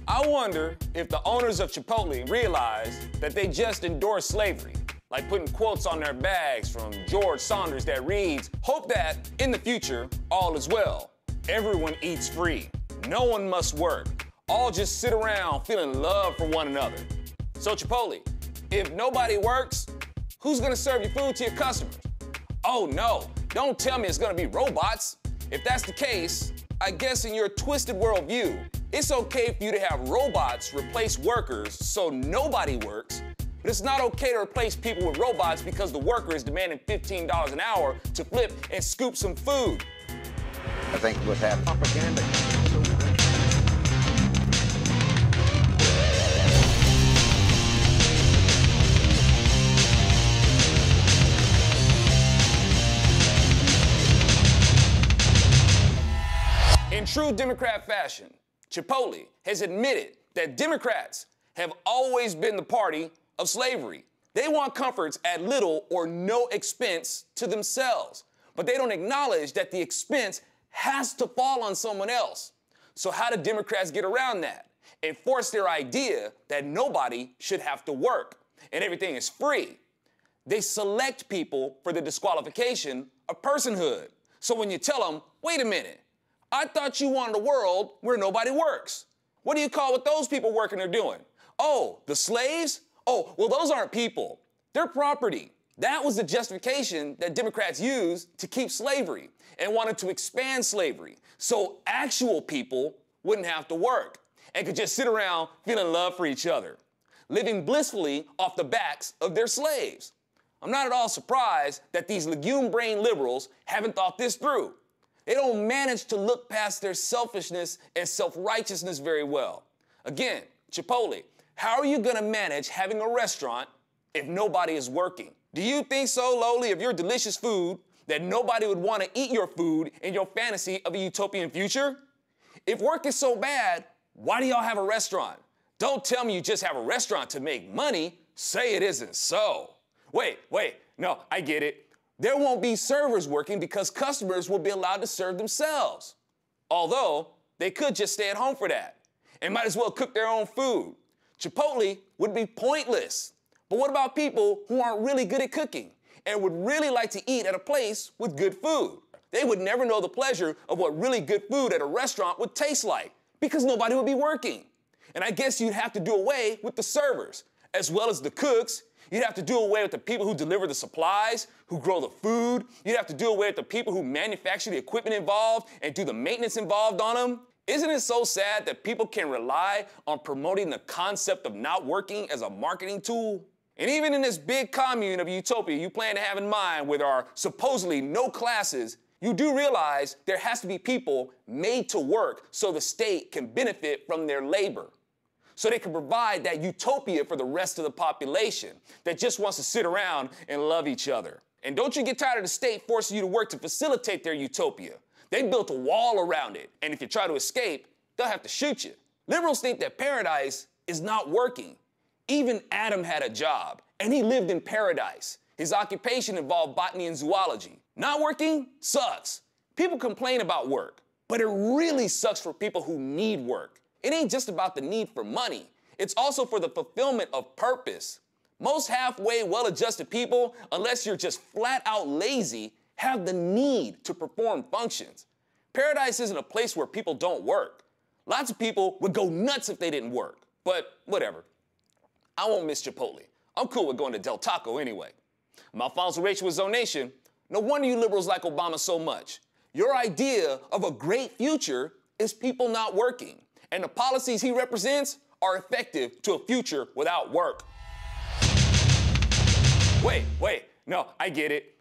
I wonder if the owners of Chipotle realize that they just endorsed slavery, like putting quotes on their bags from George Saunders that reads, "Hope that in the future all is well. Everyone eats free. No one must work. All just sit around feeling love for one another." So Chipotle, if nobody works, who's gonna serve your food to your customers? Oh no, don't tell me it's gonna be robots. If that's the case, I guess in your twisted worldview, it's okay for you to have robots replace workers so nobody works, but it's not okay to replace people with robots because the worker is demanding $15 an hour to flip and scoop some food. I think what's happening. Propaganda. In true Democrat fashion, Chipotle has admitted that Democrats have always been the party of slavery. They want comforts at little or no expense to themselves, but they don't acknowledge that the expense has to fall on someone else. So how do Democrats get around that? Enforce their idea that nobody should have to work and everything is free. They select people for the disqualification of personhood. So when you tell them, wait a minute, I thought you wanted a world where nobody works. What do you call what those people working are doing? Oh, the slaves? Oh, well, those aren't people. They're property. That was the justification that Democrats used to keep slavery and wanted to expand slavery so actual people wouldn't have to work and could just sit around feeling love for each other, living blissfully off the backs of their slaves. I'm not at all surprised that these legume-brained liberals haven't thought this through. They don't manage to look past their selfishness and self-righteousness very well. Again, Chipotle, how are you gonna manage having a restaurant if nobody is working? Do you think so lowly of your delicious food that nobody would wanna eat your food in your fantasy of a utopian future? If work is so bad, why do y'all have a restaurant? Don't tell me you just have a restaurant to make money. Say it isn't so. Wait, no, I get it. There won't be servers working because customers will be allowed to serve themselves. Although, they could just stay at home for that and might as well cook their own food. Chipotle would be pointless. But what about people who aren't really good at cooking and would really like to eat at a place with good food? They would never know the pleasure of what really good food at a restaurant would taste like because nobody would be working. And I guess you'd have to do away with the servers as well as the cooks. You'd have to do away with the people who deliver the supplies, who grow the food. You'd have to do away with the people who manufacture the equipment involved and do the maintenance involved on them. Isn't it so sad that people can rely on promoting the concept of not working as a marketing tool? And even in this big commune of utopia you plan to have in mind with our supposedly no classes, you do realize there has to be people made to work so the state can benefit from their labor, so they can provide that utopia for the rest of the population that just wants to sit around and love each other. And don't you get tired of the state forcing you to work to facilitate their utopia. They built a wall around it, and if you try to escape, they'll have to shoot you. Liberals think that paradise is not working. Even Adam had a job, and he lived in paradise. His occupation involved botany and zoology. Not working sucks. People complain about work, but it really sucks for people who need work. It ain't just about the need for money. It's also for the fulfillment of purpose. Most halfway well-adjusted people, unless you're just flat out lazy, have the need to perform functions. Paradise isn't a place where people don't work. Lots of people would go nuts if they didn't work, but whatever. I won't miss Chipotle. I'm cool with going to Del Taco anyway. I'm Alfonso Rachel with Zonation. No wonder you liberals like Obama so much. Your idea of a great future is people not working. And the policies he represents are effective to a future without work. Wait, no, I get it.